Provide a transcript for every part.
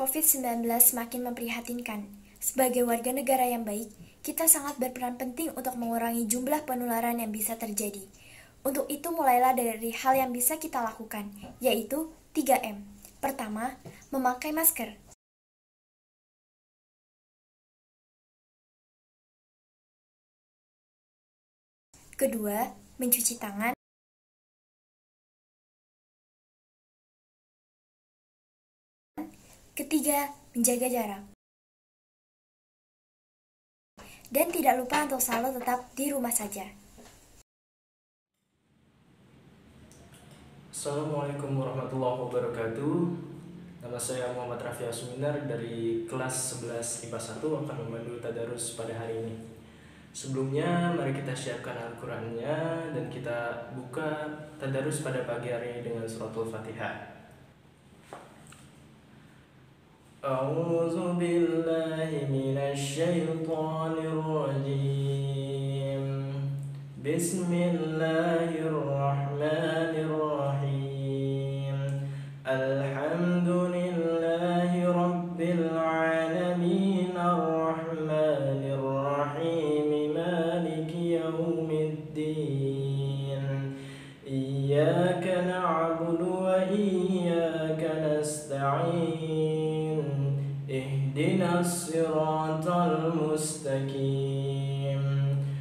COVID-19 semakin memprihatinkan. Sebagai warga negara yang baik, kita sangat berperan penting untuk mengurangi jumlah penularan yang bisa terjadi. Untuk itu mulailah dari hal yang bisa kita lakukan, yaitu 3M. Pertama, memakai masker. Kedua, mencuci tangan. Ketiga, menjaga jarak. Dan tidak lupa untuk selalu tetap di rumah saja. Assalamualaikum warahmatullahi wabarakatuh. Nama saya Muhammad Raffi Asuminar dari kelas 11 IPA 1 akan memandu tadarus pada hari ini. Sebelumnya mari kita siapkan Al-Qur'annya dan kita buka tadarus pada pagi hari ini dengan suratul Fatihah. A'udzu billahi minasy syaithanir rajim. Bismillahirrahmanirrahim. Alhamdulillahi rabbil alamin arrahmanir rahim maliki yaumiddin. Iyyaka na'budu wa iyyaka nasta'in. Ihdinas siratal mustaqim.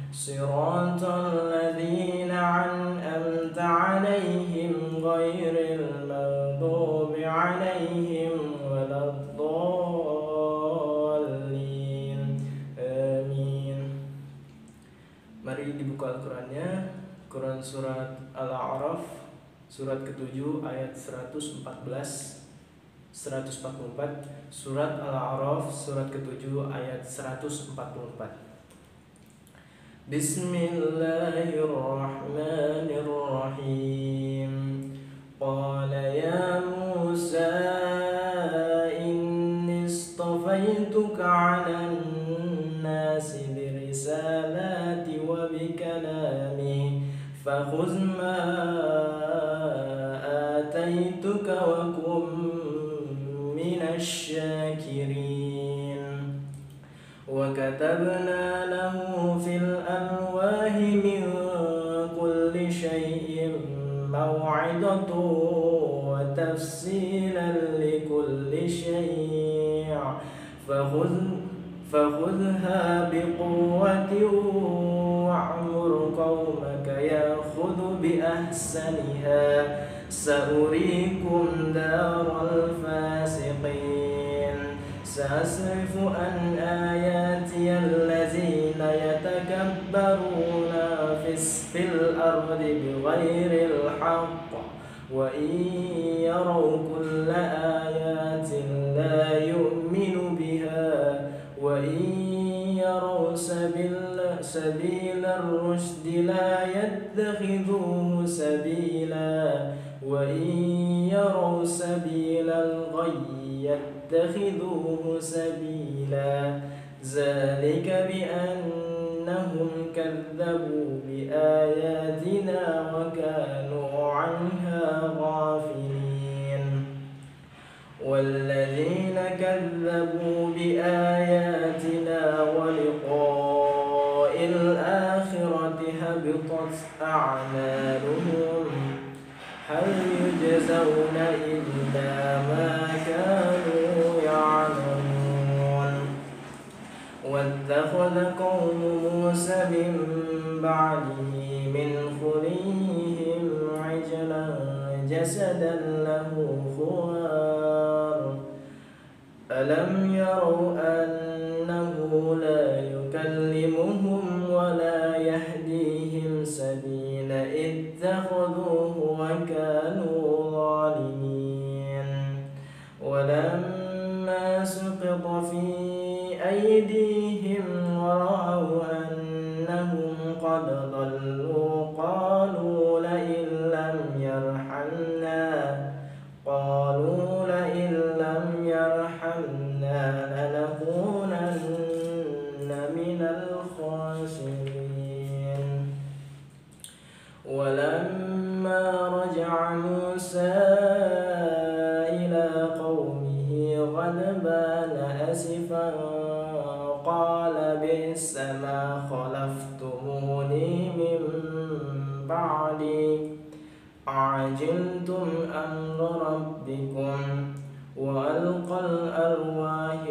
Siratal ladzina an'amta 'alaihim ghairil maghdubi 'alaihim waladdallin. Amin. Mari dibuka Al-Qur'annya. Quran surat Al-A'raf surat ke-7 ayat 114 144. Surat Al-A'raf surat ke-7 ayat 144. Bismillahirrahmanirrahim. Qala ya Musa inni istafaituka 'alan nasi birisalati wa bikalami fakhudh ma ataituka wa kum minasy syakirin. Wa katabna lahu fil alwahi min kulli syai'in maw'idatan wa tafsilan li kulli syai' fakhudha biquwwatin wa'mur qaumaka ya'khudhu bi ahsaniha sa'urikum daral fasiqin. Sa'asrifu an ayati allazina yatakabbaruna fil ardi bighairil haqq wa in yaraw kulla ayatin la yu'minu biha wa in yaraw sabila ar-rushdi la yattakhidhuhu sabila wa in yaraw sabila al-ghayy يتخذوه سبيلا ذلك بأنهم كذبوا بآياتنا وكانوا عنها غافلين. والذين كذبوا بآياتنا ولقاء الآخرة هبطت أعمالهم هل يجزون إلا ما كانوا يعملون. واتخذ قوم موسى من بعده من خليهم عجلا جسدا له خوار ألم يروا أنه لا يكلمهم ولا يهديهم سبيلا اتخذوه وكانوا ظالمين. ولما سقط في أيديهم ورأوا أنهم قد ضلوا قالوا لئن لم يرحمنا لنكونن من الخاسرين. ولما رجع موسى إلى قومه غضبان أَفَعَجِلْتُمْ أَمْرَ رَبِّكُمْ وَأَلْقَى الْأَلْوَاحَ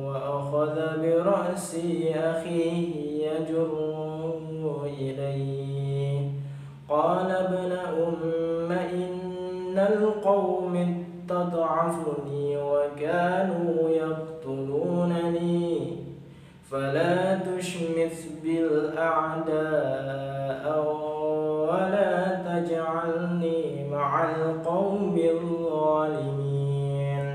وَأَخَذَ بِرَأْسِ أَخِيهِ يَجُرُّهُ إِلَيْهِ قَالَ ابْنَ أُمَّ إِنَّ الْقَوْمَ اسْتَضْعَفُونِي وَكَانُوا يَقْتُلُونَنِي فَلَا تُشْمِتْ بِالْأَعْدَاءِ وَلَا تَجْعَلْنِي مَعَ الْقَوْمِ الظَّالِمِينَ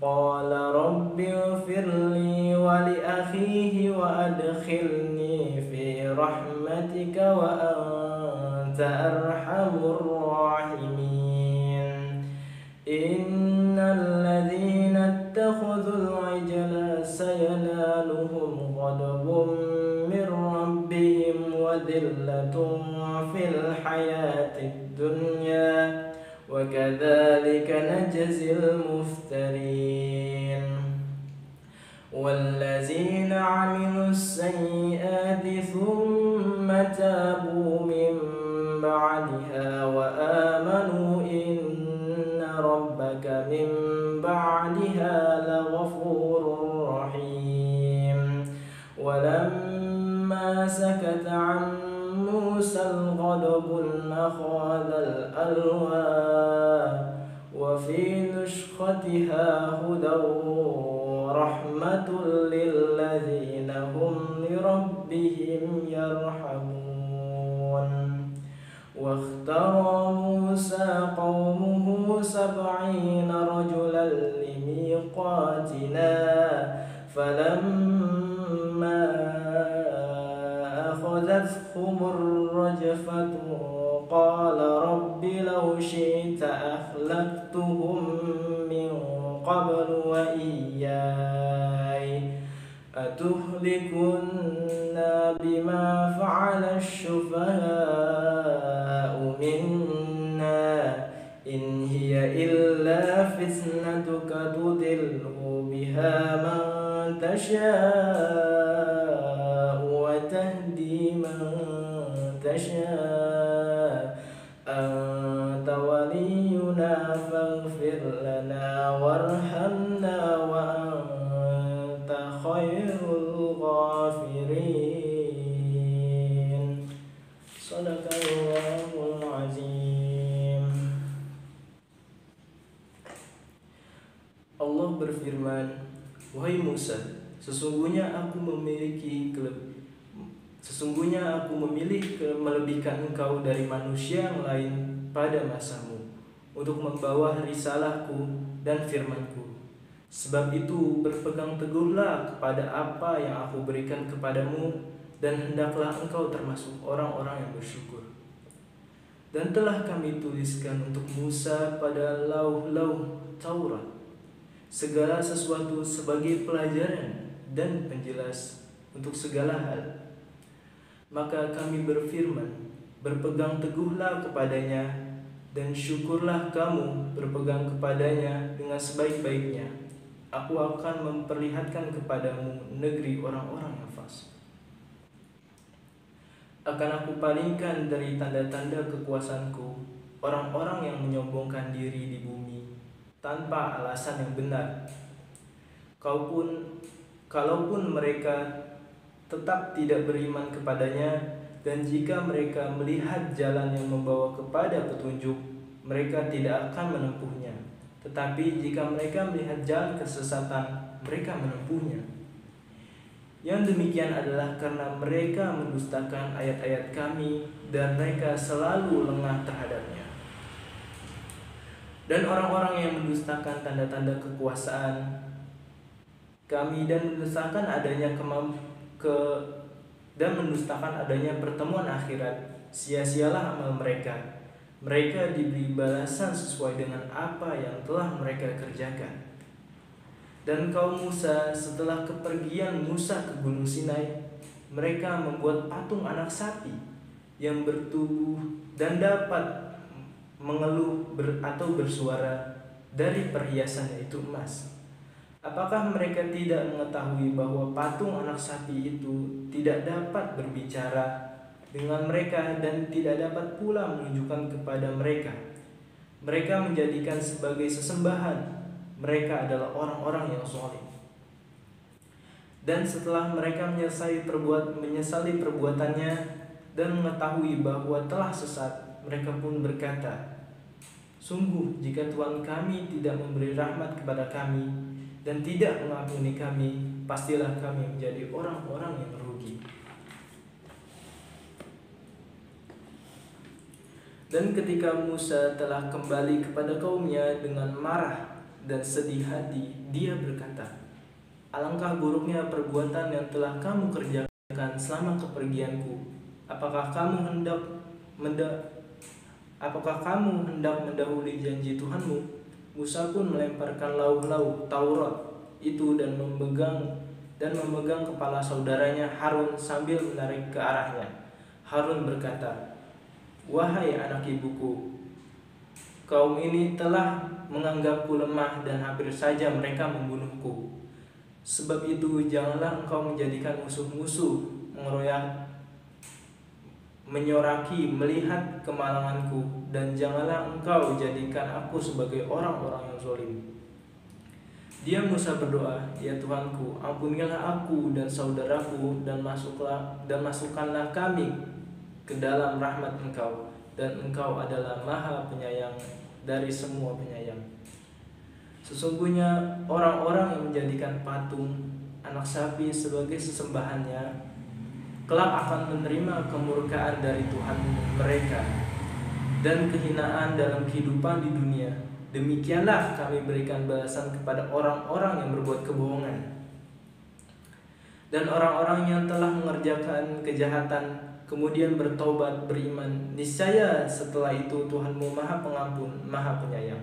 قَالَ رَبِّ اغْفِرْ لِي وَلِأَخِيهِ وَأَدْخِلْنِي فِي رَحْمَتِكَ وَأَنْتَ أَرْحَمُ الرَّاحِمِينَ إِنَّ الَّذِينَ اتَّخَذُوا الْعِجْلَ سَيَنَالُهُمْ غَضَبٌ مِّن رَّبِّهِمْ وَذِلَّةٌ فِي الْحَيَاةِ الدُّنْيَا وَكَذَلِكَ نَجْزِي الْمُفْتَرِينَ وَالَّذِينَ عَمِلُوا السَّيِّئَاتِ ثُمَّ تَابُوا مِن بَعْدِهَا وَآمَنُوا إِنَّ رَبَّكَ مِن بَعْدِهَا لَغَفُورٌ رَّحِيمٌ وَلَمَّا سَكَتَ عَن مُّوسَى الْغَضَبُ أَخَذَ الْأَلْوَاحَ وَفِي نُسْخَتِهَا هُدًى وَرَحْمَةٌ لِّلَّذِينَ هُمْ لِرَبِّهِمْ يَرْهَبُونَ وَاخْتَارَ مُوسَى قَوْمَهُ 70 رَجُلًا لِّمِيقَاتِنَا فَلَمَّا أَخَذَتْهُمُ الرَّجْفَةُ قَالَ رَبِّ لَوْ شِئْتَ أَهْلَكْتُهُم مِّن قَبْلُ وَإِيَّايَ أَتُهْلِكُنَّا بِمَا فَعَلَ السُّفَهَاءُ مِنَّا إِنْ هِيَ إِلَّا فِتْنَتُكَ تُضِلُّ بِهَا مَن تَشَاءُ وَتَهْدِي مَن تَشَاءُ أَنْتَ وَلِيُّنَا فَاغْفِرْ لَنَا وَارْحَمْنَا وَأَنْتَ خَيْرُ الْغَافِرِينَ Shadaqallahul Azim. Allah berfirman, "Wahai Musa, sesungguhnya aku memilih melebihkan engkau dari manusia yang lain pada masamu untuk membawa risalahku dan firmanku. Sebab itu berpegang teguhlah kepada apa yang aku berikan kepadamu dan hendaklah engkau termasuk orang-orang yang bersyukur. Dan telah kami tuliskan untuk Musa pada lauh-lauh Taurat segala sesuatu sebagai pelajaran dan penjelas untuk segala hal. Maka kami berfirman, berpegang teguhlah kepadanya dan syukurlah kamu berpegang kepadanya dengan sebaik-baiknya. Aku akan memperlihatkan kepadamu negeri orang-orang yang fasik. Akan aku palingkan dari tanda-tanda kekuasaanku orang-orang yang menyombongkan diri di bumi tanpa alasan yang benar. Kalaupun mereka tetap tidak beriman kepadanya, dan jika mereka melihat jalan yang membawa kepada petunjuk, mereka tidak akan menempuhnya. Tetapi jika mereka melihat jalan kesesatan, mereka menempuhnya. Yang demikian adalah karena mereka mendustakan ayat-ayat kami dan mereka selalu lengah terhadapnya. Dan orang-orang yang mendustakan tanda-tanda kekuasaan kami dan mendustakan adanya pertemuan akhirat, sia-sialah amal mereka. Mereka diberi balasan sesuai dengan apa yang telah mereka kerjakan. Dan kaum Musa setelah kepergian Musa ke Gunung Sinai, mereka membuat patung anak sapi yang bertubuh dan dapat mengeluh atau bersuara dari perhiasannya itu emas. Apakah mereka tidak mengetahui bahwa patung anak sapi itu tidak dapat berbicara dengan mereka dan tidak dapat pula menunjukkan kepada mereka. Mereka menjadikan sebagai sesembahan. Mereka adalah orang-orang yang zalim. Dan setelah mereka menyesali perbuatannya dan mengetahui bahwa telah sesat, mereka pun berkata, "Sungguh jika Tuhan kami tidak memberi rahmat kepada kami dan tidak mengampuni kami, pastilah kami menjadi orang-orang yang merugi." Dan ketika Musa telah kembali kepada kaumnya dengan marah dan sedih hati, dia berkata, "Alangkah buruknya perbuatan yang telah kamu kerjakan selama kepergianku. Apakah kamu hendak mendahului janji Tuhanmu?" Musa pun melemparkan lauh-lauh Taurat itu dan memegang kepala saudaranya Harun sambil menarik ke arahnya. Harun berkata, "Wahai anak ibuku, kaum ini telah menganggapku lemah dan hampir saja mereka membunuhku. Sebab itu janganlah engkau menjadikan musuh-musuh menyoraki melihat kemalanganku, dan janganlah engkau jadikan aku sebagai orang-orang yang zalim." Dia Musa berdoa, "Ya Tuhanku, ampunilah aku dan saudaraku dan masukkanlah kami ke dalam rahmat Engkau, dan Engkau adalah Maha Penyayang dari semua penyayang. Sesungguhnya orang-orang yang menjadikan patung anak sapi sebagai sesembahannya kelak akan menerima kemurkaan dari Tuhan mereka dan kehinaan dalam kehidupan di dunia. Demikianlah kami berikan balasan kepada orang-orang yang berbuat kebohongan. Dan orang-orang yang telah mengerjakan kejahatan kemudian bertobat beriman, niscaya setelah itu Tuhanmu Maha Pengampun, Maha Penyayang."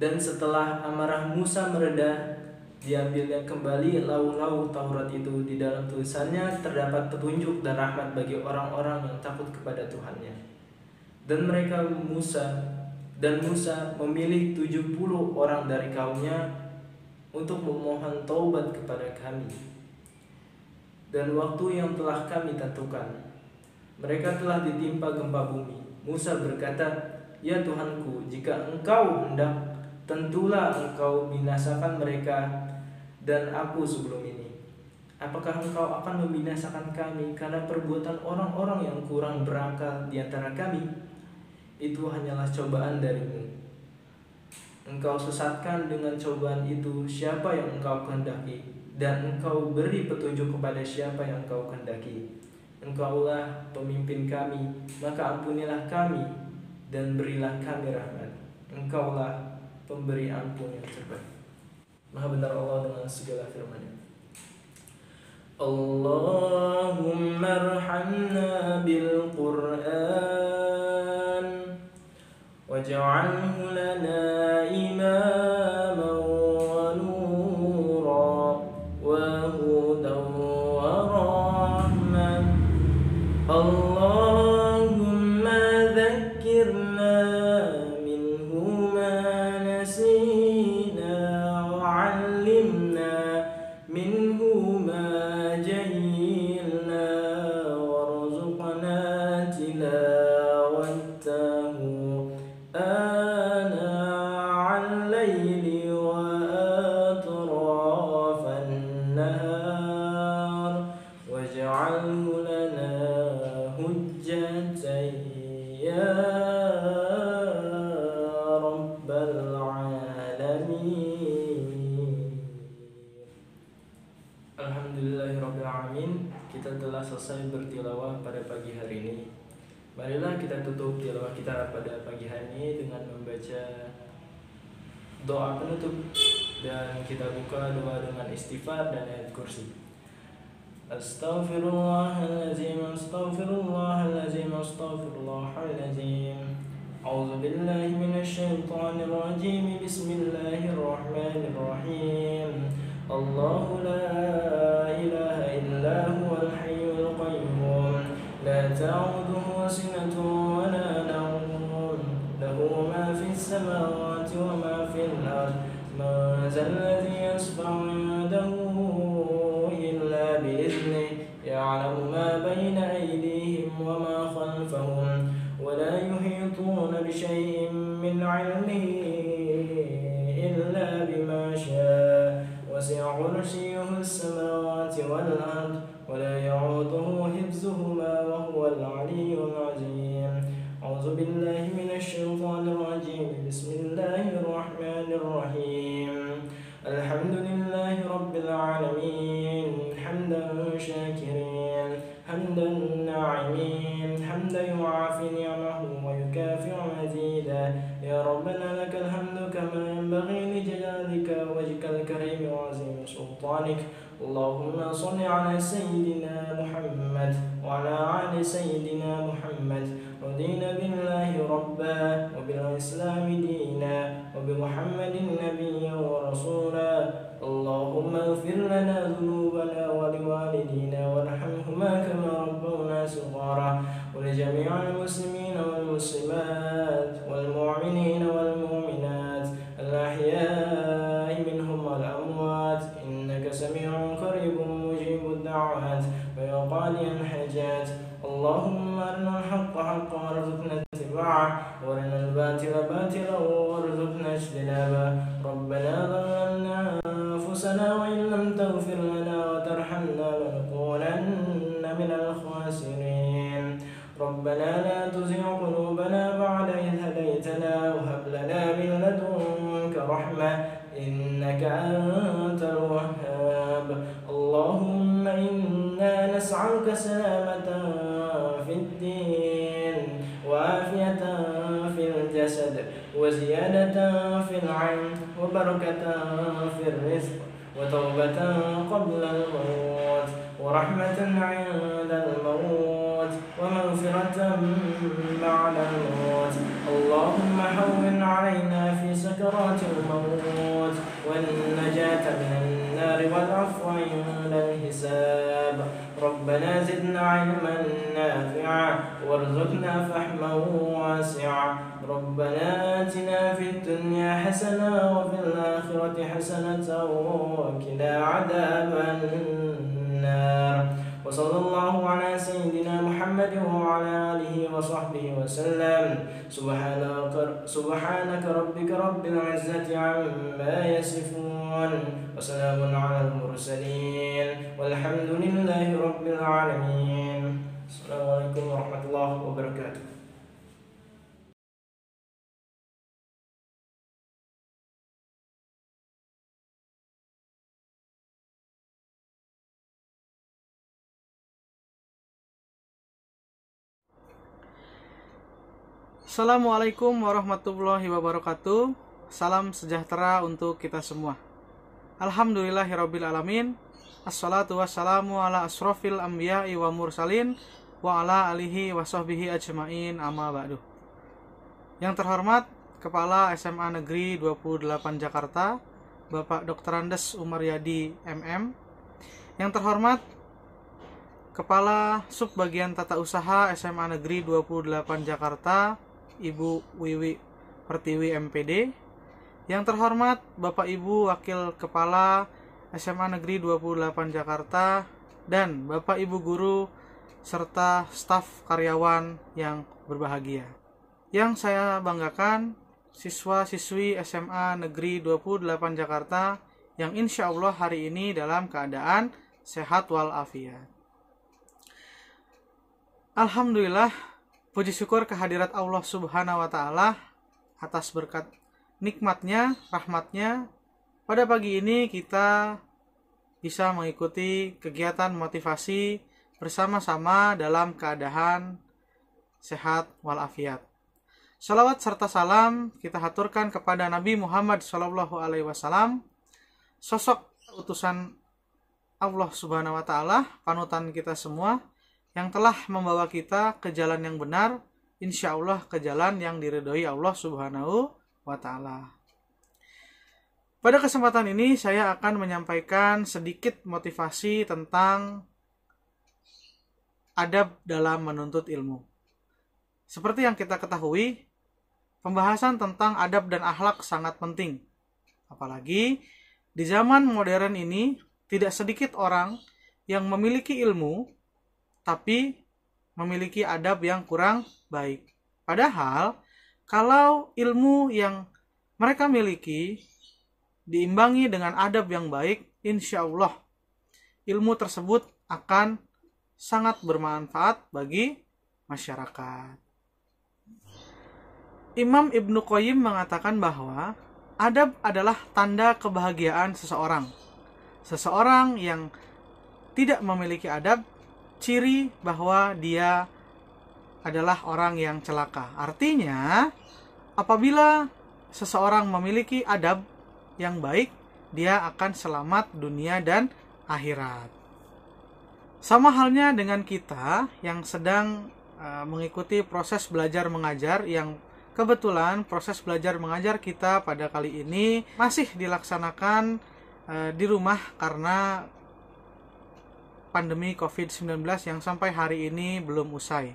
Dan setelah amarah Musa mereda, diambilnya kembali lauh-lauh Taurat itu. Di dalam tulisannya terdapat petunjuk dan rahmat bagi orang-orang yang takut kepada Tuhannya. Dan Musa memilih 70 orang dari kaumnya untuk memohon taubat kepada kami. Dan waktu yang telah kami tentukan, mereka telah ditimpa gempa bumi. Musa berkata, "Ya Tuhanku, jika Engkau hendak, tentulah Engkau binasakan mereka dan aku sebelum ini. Apakah Engkau akan membinasakan kami karena perbuatan orang-orang yang kurang berakal di antara kami? Itu hanyalah cobaan darimu. Engkau sesatkan dengan cobaan itu siapa yang Engkau kehendaki, dan Engkau beri petunjuk kepada siapa yang Engkau kehendaki. Engkaulah pemimpin kami, maka ampunilah kami dan berilah kami rahmat. Engkaulah pemberi ampun yang terbaik." Maha benar Allah dengan segala firman-Nya. Allahumma arhamna bil Qur'an waj'alhu lana imaman wa nuran wa hudan wa rahmah. Allahumma dhakkirna minhu ma nasina wa 'allimna minhu ma jahilna warzuqna tilawatahu ana al-layli wa atrafan nahar waj'alhu lana hujjatan ya rabbal alamin. Alhamdulillahirrabbilalamin. Kita telah selesai bertilawah pada pagi hari ini. Marilah kita tutup tilawah kita pada pagi hari ini dengan membaca doa penutup, dan kita buka doa dengan istighfar dan ayat kursi. Astaghfirullahaladzim, astaghfirullahaladzim, astaghfirullahaladzim. A'udzu billahi minasyaitonir rajim. Bismillahirrahmanirrahim. Allahu la ilaha illa huwal hayyul qayyum, la ta'uduhu sinatun wa la nawm, lahu ma fis samawati wa ma fil ard, man zal ladzi yashfa'u 'indahu illa bi'idhnihi, ya'lamu يعلم ما بين أيديهم وما خلفهم ولا يحيطون بشيء من علمه إلا بما شاء وسع كرسيه السماوات والأرض ولا يعوده حفظهما وهو العلي العظيم. أعوذ بالله من الشيطان الرجيم. بسم الله الرحمن الرحيم. الحمد لله رب العالمين حمدا شاكرين حمدا ناعمين حمدا يعافي نعمه ويكافئ مزيدا. يا ربنا لك الحمد كما ينبغي لجلالك وجهك الكريم وعظيم سلطانك. اللهم صل على سيدنا محمد وعلى آل سيدنا محمد. رضينا بالله ربا وبالإسلام دينا وبمحمد نبيا ورسولا. اللهم اغفر لنا ذنوبنا ولوالدينا وارحمهما كما ربونا صغارا ولجميع المسلمين والمسلمات والمؤمنين والمؤمنات الأحياء منهم والأموات إنك سميع قريب مجيب الدعوات ويقاضي الحاجات. اللهم أرنا الحق حقا وارزقنا اتباعه وارنا الباطل باطلا وارزقنا اجتنابه. ربنا ظلمنا أنفسنا وإن لم تغفر لنا وترحمنا لنكونن من الخاسرين. ربنا لا تزغ قلوبنا بعد إذ هديتنا وهب لنا من لدنك رحمة إنك أنت الوهاب. اللهم إنا نسألك سلامة في الدين وعافية في الجسد وزيادة في العلم وبركة في الرزق وتوبة قبل الموت ورحمة عند الموت ومغفرة بعد الموت. اللهم هون علينا في سكرات الموت والنجاة من النار والعفو عند الحساب. ربنا زدنا علما نافعا وارزقنا فهما واسعا. ربنا آتنا في الدنيا حسنة وفي الآخرة حسنة وقنا عذاب النار. وصلى الله على سيدنا محمد وعلى آله وصحبه وسلم. سبحانك ربك رب العزة عما يصفون وسلام على المرسلين والحمد لله رب العالمين. السلام عليكم ورحمة الله وبركاته. Assalamualaikum warahmatullahi wabarakatuh. Salam sejahtera untuk kita semua. Alhamdulillahirabbil alamin. Assalatu wassalamu ala asrofil anbiya'i wa mursalin wa ala alihi wa sahbihi ajma'in amma ba'du. Yang terhormat Kepala SMA Negeri 28 Jakarta, Bapak Dr. Andes Umar Yadi MM. Yang terhormat Kepala Subbagian Tata Usaha SMA Negeri 28 Jakarta, Ibu Wiwi Pertiwi MPD. Yang terhormat Bapak Ibu Wakil Kepala SMA Negeri 28 Jakarta dan Bapak Ibu guru serta staf karyawan yang berbahagia. Yang saya banggakan siswa-siswi SMA Negeri 28 Jakarta yang insya Allah hari ini dalam keadaan sehat walafiat. Alhamdulillah, puji syukur kehadirat Allah Subhanahu wa Ta'ala atas berkat nikmatnya, rahmatnya. Pada pagi ini kita bisa mengikuti kegiatan motivasi bersama-sama dalam keadaan sehat walafiat. Salawat serta salam kita haturkan kepada Nabi Muhammad SAW, sosok utusan Allah Subhanahu wa Ta'ala, panutan kita semua, yang telah membawa kita ke jalan yang benar, insya Allah ke jalan yang diridhoi Allah Subhanahu wa Ta'ala. Pada kesempatan ini saya akan menyampaikan sedikit motivasi tentang adab dalam menuntut ilmu. Seperti yang kita ketahui, pembahasan tentang adab dan akhlak sangat penting. Apalagi di zaman modern ini tidak sedikit orang yang memiliki ilmu tapi memiliki adab yang kurang baik. Padahal kalau ilmu yang mereka miliki diimbangi dengan adab yang baik, insya Allah ilmu tersebut akan sangat bermanfaat bagi masyarakat. Imam Ibnu Qayyim mengatakan bahwa adab adalah tanda kebahagiaan seseorang. Seseorang yang tidak memiliki adab, ciri bahwa dia adalah orang yang celaka. Artinya, apabila seseorang memiliki adab yang baik, dia akan selamat dunia dan akhirat. Sama halnya dengan kita yang sedang mengikuti proses belajar mengajar, yang kebetulan proses belajar mengajar kita pada kali ini masih dilaksanakan di rumah karena pandemi COVID-19 yang sampai hari ini belum usai.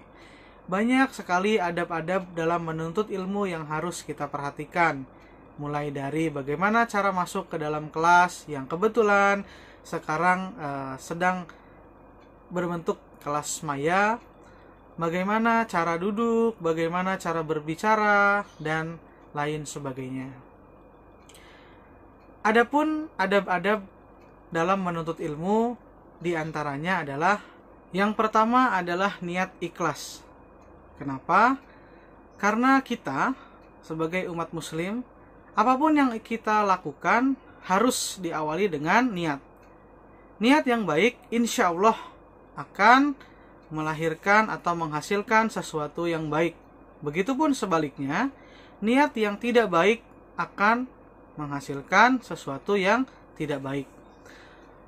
Banyak sekali adab-adab dalam menuntut ilmu yang harus kita perhatikan. Mulai dari bagaimana cara masuk ke dalam kelas yang kebetulan sekarang sedang berbentuk kelas maya, bagaimana cara duduk, bagaimana cara berbicara, dan lain sebagainya. Adapun adab-adab dalam menuntut ilmu, diantaranya adalah yang pertama adalah niat ikhlas. Kenapa? Karena kita sebagai umat muslim, apapun yang kita lakukan harus diawali dengan niat. Niat yang baik insya Allah akan melahirkan atau menghasilkan sesuatu yang baik. Begitupun sebaliknya, niat yang tidak baik akan menghasilkan sesuatu yang tidak baik.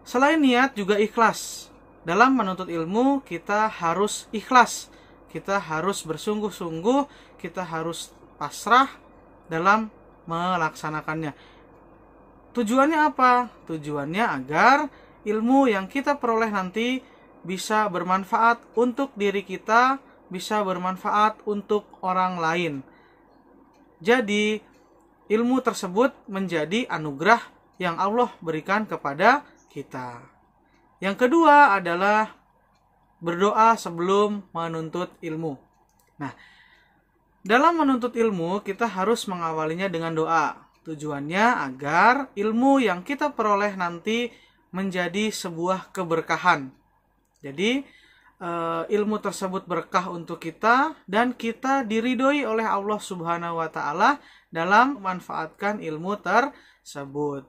Selain niat juga ikhlas. Dalam menuntut ilmu kita harus ikhlas. Kita harus bersungguh-sungguh, kita harus pasrah dalam melaksanakannya. Tujuannya apa? Tujuannya agar ilmu yang kita peroleh nanti bisa bermanfaat untuk diri kita, bisa bermanfaat untuk orang lain. Jadi, ilmu tersebut menjadi anugerah yang Allah berikan kepada kita. Yang kedua adalah berdoa sebelum menuntut ilmu. Nah, dalam menuntut ilmu kita harus mengawalinya dengan doa. Tujuannya agar ilmu yang kita peroleh nanti menjadi sebuah keberkahan. Jadi ilmu tersebut berkah untuk kita dan kita diridhoi oleh Allah Subhanahu wa taala dalam memanfaatkan ilmu tersebut.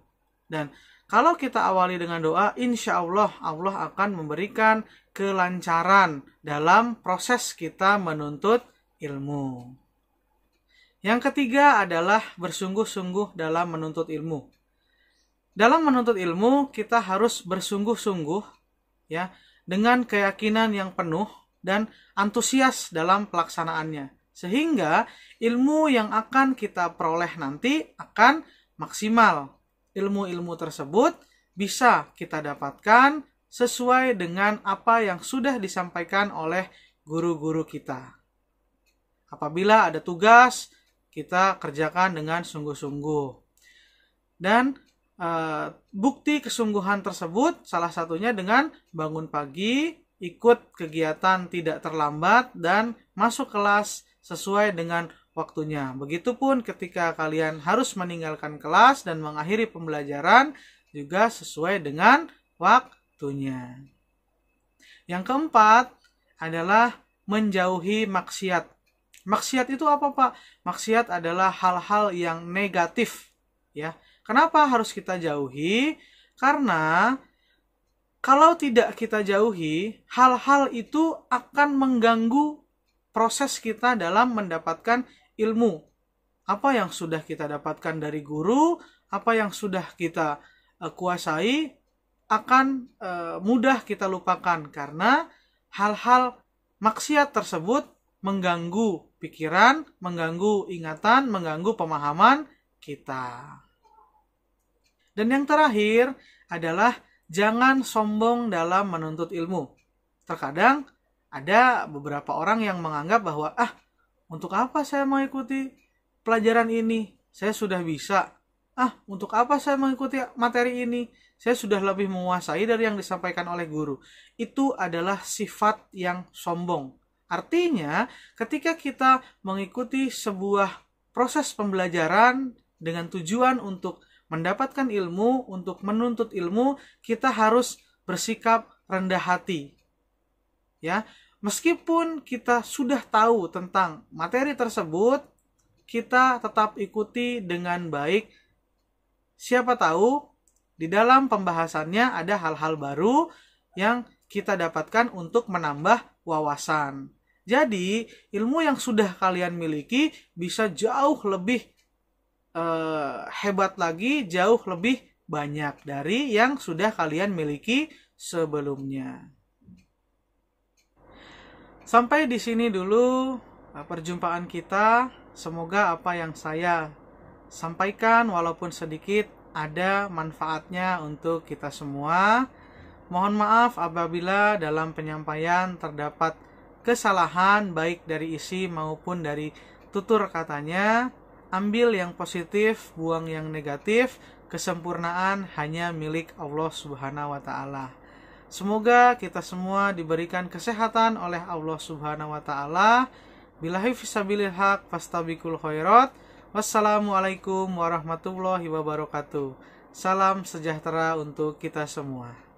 Dan kalau kita awali dengan doa, insya Allah Allah akan memberikan kelancaran dalam proses kita menuntut ilmu. Yang ketiga adalah bersungguh-sungguh dalam menuntut ilmu. Dalam menuntut ilmu kita harus bersungguh-sungguh ya, dengan keyakinan yang penuh dan antusias dalam pelaksanaannya. Sehingga ilmu yang akan kita peroleh nanti akan maksimal. Ilmu-ilmu tersebut bisa kita dapatkan sesuai dengan apa yang sudah disampaikan oleh guru-guru kita. Apabila ada tugas, kita kerjakan dengan sungguh-sungguh. Dan bukti kesungguhan tersebut salah satunya dengan bangun pagi, ikut kegiatan tidak terlambat, dan masuk kelas sesuai dengan waktunya. Begitupun ketika kalian harus meninggalkan kelas dan mengakhiri pembelajaran juga sesuai dengan waktunya. Yang keempat adalah menjauhi maksiat. Maksiat itu apa, Pak? Maksiat adalah hal-hal yang negatif, ya. Kenapa harus kita jauhi? Karena kalau tidak kita jauhi, hal-hal itu akan mengganggu proses kita dalam mendapatkan ilmu. Apa yang sudah kita dapatkan dari guru, apa yang sudah kita kuasai, akan mudah kita lupakan karena hal-hal maksiat tersebut mengganggu pikiran, mengganggu ingatan, mengganggu pemahaman kita. Dan yang terakhir adalah jangan sombong dalam menuntut ilmu. Terkadang ada beberapa orang yang menganggap bahwa untuk apa saya mengikuti pelajaran ini? Saya sudah bisa. Untuk apa saya mengikuti materi ini? saya sudah lebih menguasai dari yang disampaikan oleh guru. Itu adalah sifat yang sombong. Artinya, ketika kita mengikuti sebuah proses pembelajaran dengan tujuan untuk mendapatkan ilmu, untuk menuntut ilmu, kita harus bersikap rendah hati. Ya, meskipun kita sudah tahu tentang materi tersebut, kita tetap ikuti dengan baik. Siapa tahu di dalam pembahasannya ada hal-hal baru yang kita dapatkan untuk menambah wawasan. Jadi, ilmu yang sudah kalian miliki bisa jauh lebih hebat lagi, jauh lebih banyak dari yang sudah kalian miliki sebelumnya. Sampai di sini dulu perjumpaan kita. Semoga apa yang saya sampaikan walaupun sedikit ada manfaatnya untuk kita semua. Mohon maaf apabila dalam penyampaian terdapat kesalahan baik dari isi maupun dari tutur katanya. Ambil yang positif, buang yang negatif. Kesempurnaan hanya milik Allah Subhanahu wa taala. Semoga kita semua diberikan kesehatan oleh Allah Subhanahu wa taala. Billahi fisabilil haq fastabiqul khairat. Wassalamualaikum warahmatullahi wabarakatuh. Salam sejahtera untuk kita semua.